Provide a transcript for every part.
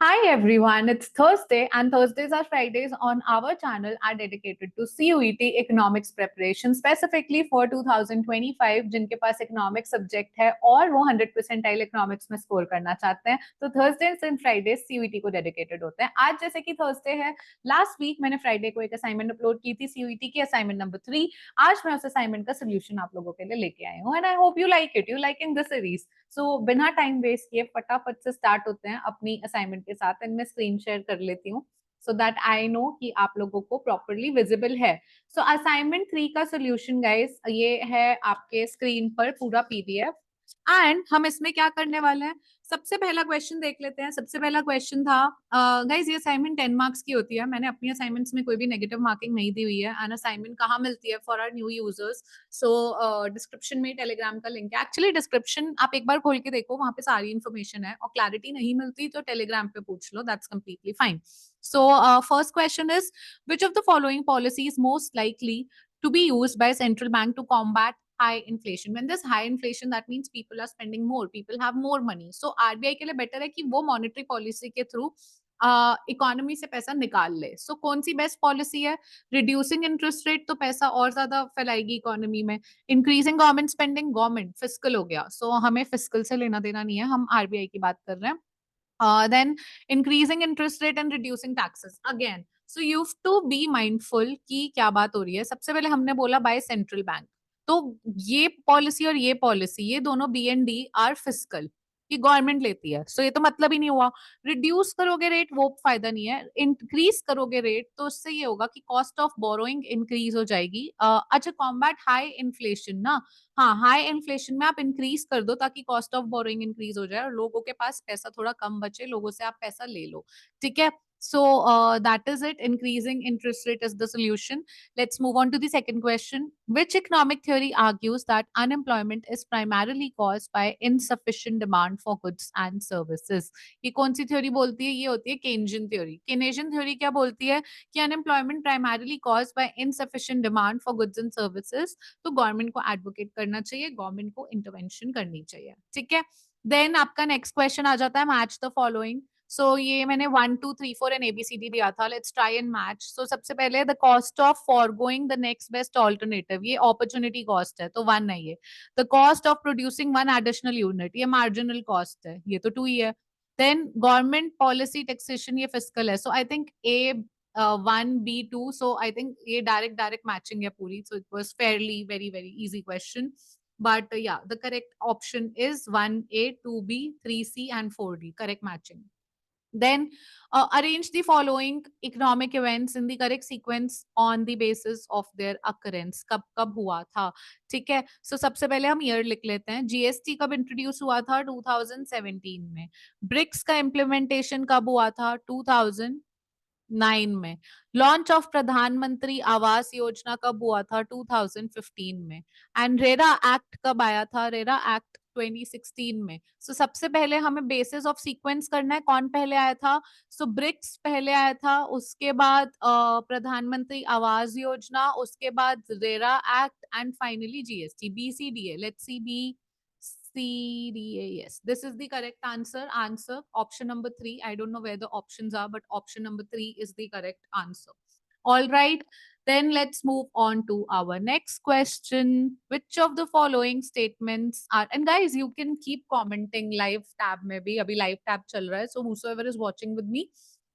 Hi everyone, it's Thursday and Thursdays are Fridays on our channel are dedicated to CUET economics preparation specifically for 2025 जिनके पास economics subject है और वो 100 percentile economics में score करना चाहते हैं तो Thursdays and Fridays CUET को dedicated होते हैं। आज जैसे कि Thursday है, last week मैंने Friday को एक assignment upload की थी CUET की assignment number 3। आज मैं उस assignment का solution आप लोगों के लिए लेके आई हूँ and I hope you like it, you liking the series। सो बिना टाइम वेस्ट किए फटाफट से स्टार्ट होते हैं अपनी असाइनमेंट के साथ एंड मैं स्क्रीन शेयर कर लेती हूँ सो दैट आई नो कि आप लोगों को प्रॉपरली विजिबल है। सो असाइनमेंट 3 का सोल्यूशन गाइस ये है आपके स्क्रीन पर पूरा पीडीएफ एंड हम इसमें क्या करने वाले हैं। सबसे पहला क्वेश्चन देख लेते हैं। सबसे पहला क्वेश्चन था गाइस ये असाइनमेंट 10 मार्क्स की होती है। मैंने अपनी असाइनमेंट्स में कोई भी नेगेटिव मार्किंग नहीं दी हुई है एंड असाइनमेंट कहाँ मिलती है for our new users. So description में टेलीग्राम का लिंक है। एक्चुअली डिस्क्रिप्शन आप एक बार खोल के देखो, वहां पे सारी इन्फॉर्मेशन है और क्लैरिटी नहीं मिलती तो टेलीग्राम पे पूछ लो, that's completely fine. So first question is which of the following policy is most likely to be used by central bank to combat high inflation? When there's high inflation, that means people are spending more, people have more money. So RBI के लिए better है कि वो monetary policy के through economy से पैसा निकाल ले। सो कौन सी बेस्ट पॉलिसी है? रिड्यूसिंग इंटरेस्ट रेट तो पैसा और ज्यादा फैलाएगी इकोनॉमी में। Increasing government spending, government fiscal हो गया, सो हमें फिस्कल से लेना देना नहीं है, हम आरबीआई की बात कर रहे हैं। then increasing interest rate and reducing taxes again, so you have to be mindful कि क्या बात हो रही है। सबसे पहले हमने बोला बाय सेंट्रल बैंक, तो ये पॉलिसी और ये पॉलिसी ये दोनों B and D are fiscal, कि गवर्नमेंट लेती है, सो ये तो मतलब ही नहीं हुआ। रिड्यूस करोगे रेट वो फायदा नहीं है, इंक्रीज करोगे रेट तो उससे ये होगा कि कॉस्ट ऑफ बोरोइंग इंक्रीज हो जाएगी। अच्छा कॉम्बैट हाई इन्फ्लेशन ना, हाँ हाई इन्फ्लेशन में आप इंक्रीज कर दो ताकि कॉस्ट ऑफ बोरोइंग इंक्रीज हो जाए और लोगों के पास पैसा थोड़ा कम बचे, लोगों से आप पैसा ले लो, ठीक है। So that is it. Increasing interest rate is the solution. Let's move on to the second question. Which economic theory argues that unemployment is primarily caused by insufficient demand for goods and services? ये कौन सी theory बोलती है? ये होती है Keynesian theory. केनेजियन theory क्या बोलती है कि unemployment primarily caused by insufficient demand for goods and services, तो गवर्नमेंट को एडवोकेट करना चाहिए, गवर्नमेंट को इंटरवेंशन करनी चाहिए, ठीक है। देन आपका नेक्स्ट क्वेश्चन आ जाता है मैच द फॉलोइंग। सो ये मैंने 1 2 3 4 एंड एबीसीडी दिया था, let's try and match. So सबसे पहले the cost of foregoing the next best alternative, ये अपॉर्चुनिटी कॉस्ट है तो 1 है ये। The cost of producing 1 additional unit, ये मार्जिनल कॉस्ट है, ये तो 2 ही है। देन गवर्नमेंट पॉलिसी टैक्सेशन, ये फिस्कल है, so I think A 1 B2, so I think ये direct matching है पूरी, so it was fairly very easy question, but yeah the correct option is 1A 2B 3C and 4D, correct matching. Then arrange the following economic events in the correct sequence on the basis of their occurrence, कब कब हुआ था, ठीक है। सो सबसे पहले हम year लिख लेते हैं। जीएसटी कब इंट्रोड्यूस हुआ था? 2017 में। ब्रिक्स का इम्प्लीमेंटेशन कब हुआ था? 2009 में। लॉन्च ऑफ प्रधानमंत्री आवास योजना कब हुआ था? 2015 में। एंड रेरा एक्ट कब आया था? रेरा एक्ट 2016 में। सो सबसे पहले हमें बेसिस ऑफ सीक्वेंस करना है, कौन पहले आया था। सो ब्रिक्स पहले आया था, उसके बाद प्रधानमंत्री आवास योजना, उसके बाद RERA act and finally GST. BCDA, let's see B CDA. Yes, this is the correct answer. Answer option number 3. I don't know where the options are, but option number 3 is the correct answer. All right, then let's move on to our next question. Which of the following statements are, and guys you can keep commenting live tab में भी, अभी live tab चल रहा है, so whosoever is watching with me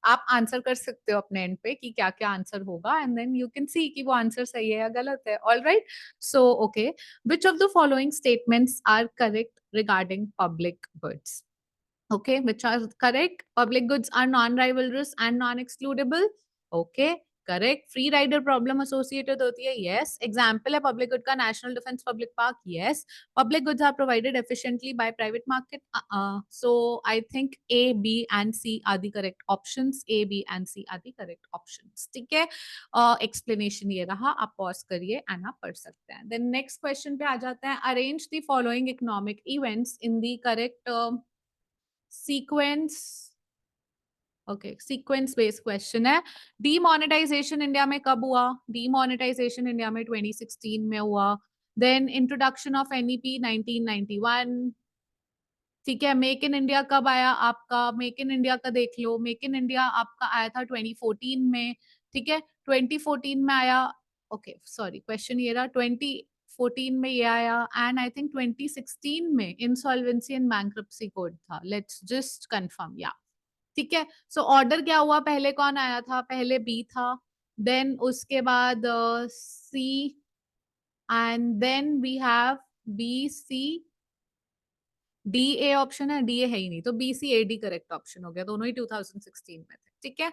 आप answer कर सकते हो अपने एंड पे कि क्या क्या आंसर होगा and then you can see कि वो आंसर सही है या गलत है। All right, so okay, which of the following statements are correct regarding public goods? Okay, which are correct? Public goods are non-rivalrous and non-excludable. Okay, correct. Free rider problem associated होती है, yes. Example है public good का national defence public park, yes. Public goods are provided efficiently by private market, so I think A B and C are the correct options. A B and C are the correct options, ठीक है। Explanation ये रहा, आप pause करिए and आप पढ़ सकते हैं। देन नेक्स्ट क्वेश्चन पे आ जाते हैं। Arrange the following economic events in the correct sequence. Okay, sequence based question है। डीमोनेटाइजेशन इंडिया में कब हुआ? डीमोनेटाइजेशन इंडिया में 2016 में हुआ। Then introduction of NEP 1991। ठीक है, मेक इन इंडिया कब आया आपका? मेक इन इंडिया का देख लो, मेक इन इंडिया आपका आया था 2014 में, ठीक है? 2014 में आया, ओके सॉरी क्वेश्चन ये रहा, 2014 में ये आया एंड आई थिंक 2016 में इंसॉल्वेंसी एंड बैंक्रप्सी कोड था। लेट्स जस्ट कंफर्म या ठीक है। सो ऑर्डर क्या हुआ, पहले कौन आया था? पहले बी था, देन उसके बाद C and then we have B C D A option है, डी ए है ही नहीं, तो B C A D correct option हो गया, दोनों ही 2016 में थे, ठीक है।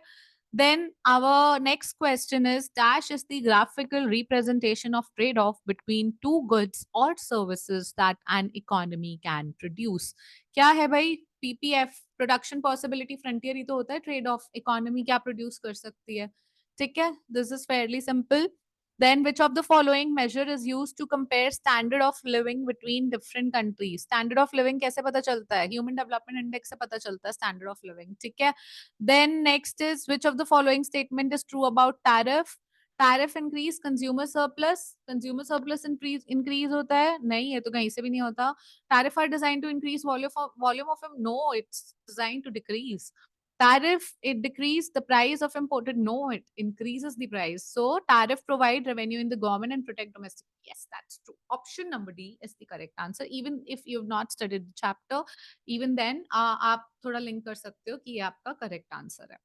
Then our next question is dash is the graphical representation of trade-off between two goods or services that an economy can produce. क्या है भाई? PPF प्रोडक्शन पॉसिबिलिटी फ्रंटियर ही तो होता है, ट्रेड ऑफ इकोनॉमी क्या प्रोड्यूस कर सकती है, ठीक है। This is fairly simple. Then which of the following measure is used to compare standard of living between different countries? Standard of living कैसे पता चलता है? Human Development Index से पता चलता है standard of living, ठीक है। Then next is which of the following statement is true about tariff? Tariff increase, consumer surplus increase होता है? नहीं, ये तो कहीं से भी नहीं होता। Tariff are designed to increase volume of no, it's designed to decrease. Tariff, it decrease the price of imported, no, it increases the price. So tariff provide revenue in the government and protect domestic. Yes, that's true. Option number D is the correct answer. Even if you've not studied the chapter, even then आप थोड़ा link कर सकते हो कि ये आपका correct answer है।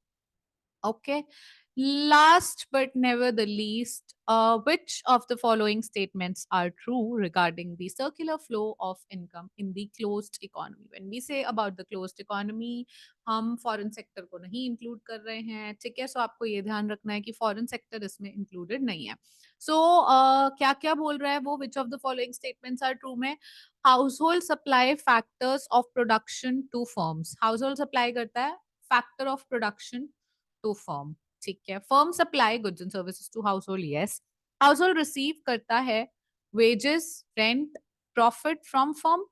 Okay. Last but never the least, which of the following statements are true regarding the circular flow of income in the closed economy? When we say about the closed economy, हम foreign sector को नहीं include कर रहे हैं, ठीक है। सो आपको ये ध्यान रखना है कि फॉरेन सेक्टर इसमें इंक्लूडेड नहीं है। सो क्या क्या बोल रहा है वो, which of the following statements are true में? Household supply factors of production to firms, household supply करता है factor of production to firm, ठीक है। Firm supply goods and services to household, yes. Household receive करता है wages, rent, profit from firm,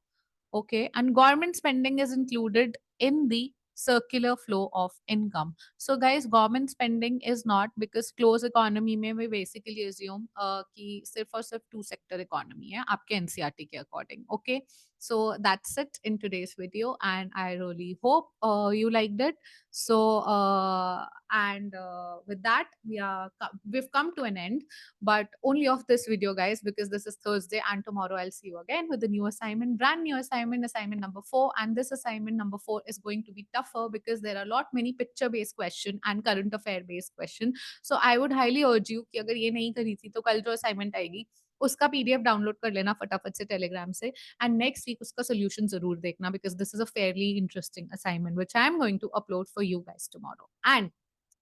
okay, and government spending is included in the circular flow of income. So guys, government spending is not, because closed economy में we basically assume कि सिर्फ और सिर्फ two sector economy है आपके NCERT के according, okay। So that's it in today's video and I really hope you liked it. So and with that we've come to an end, but only of this video guys, because this is Thursday and tomorrow I'll see you again with a new assignment, brand new assignment number 4, and this assignment number 4 is going to be tougher because there are a lot many picture based question and current affair based question. So I would highly urge you कि अगर ये नहीं करी थी तो कल जो assignment आएगी उसका PDF डाउनलोड कर लेना फटाफट से टेलीग्राम से, एंड नेक्स्ट वीक उसका सोल्यूशन जरूर देखना, because this is a fairly interesting assignment which I am going to upload for you guys tomorrow. And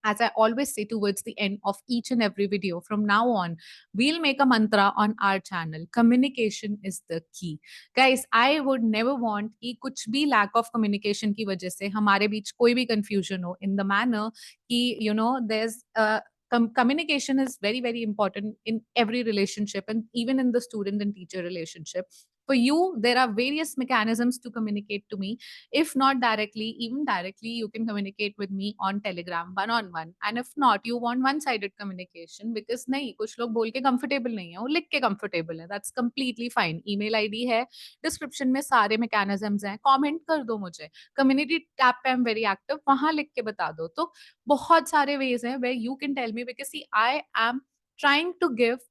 as I always say towards the end of each and every video, from now on, we'll make a mantra on our channel. Communication is the key. Guys, I would never want कि कुछ भी lack of communication की वजह से हमारे बीच कोई भी confusion हो, in the manner कि, you know, there's communication is very, very important in every relationship and even in the student and teacher relationship. For you, there are various mechanisms to communicate to me. If not directly, even directly, you can communicate with me on Telegram one-on-one. And if not, you want one-sided communication because नहीं, कुछ लोग बोल के comfortable नहीं है, वो लिख के comfortable है. That's completely fine. Email ID है, description में सारे mechanisms हैं. Comment कर दो मुझे. Community tab पे I'm very active. वहाँ लिख के बता दो. तो बहुत सारे ways हैं where you can tell me, because see, I am trying to give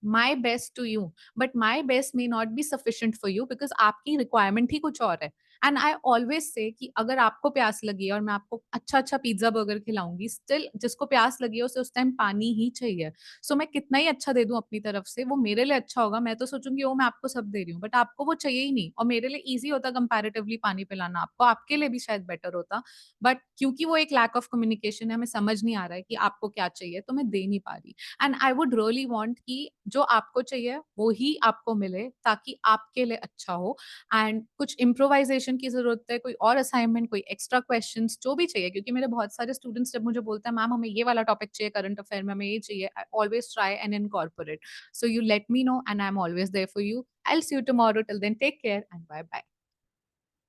my best to you, but my best may not be sufficient for you because आपकी requirement ही कुछ और है। And I always say कि अगर आपको प्यास लगी है और मैं आपको अच्छा अच्छा पिज्जा बर्गर खिलाऊंगी, स्टिल जिसको प्यास लगी है उसे उस टाइम पानी ही चाहिए। सो मैं कितना ही अच्छा दे दूं अपनी तरफ से, वो मेरे लिए अच्छा होगा, मैं तो सोचूंगी वो मैं आपको सब दे रही हूँ, बट आपको वो चाहिए ही नहीं, और मेरे लिए ईजी होता कंपैरेटिवली पानी पिलाना आपको, आपके लिए भी शायद बेटर होता, बट क्योंकि वो एक लैक ऑफ कम्युनिकेशन है, हमें समझ नहीं आ रहा है कि आपको क्या चाहिए, तो मैं दे नहीं पा रही। And I would really want कि जो आपको चाहिए वो ही आपको मिले ताकि आपके लिए अच्छा हो। एंड कुछ इम्प्रोवाइजेशन की जरूरत है, कोई और असाइनमेंट, कोई एक्स्ट्रा क्वेश्चंस जो भी चाहिए, क्योंकि मेरे बहुत सारे स्टूडेंट्स जब मुझे बोलते हैं मैम हमें ये वाला टॉपिक चाहिए करंट अफेयर में, हमें ये चाहिए, I always try and incorporate. So you let me know and I am always there for you. I will see you tomorrow, till then take care and bye bye.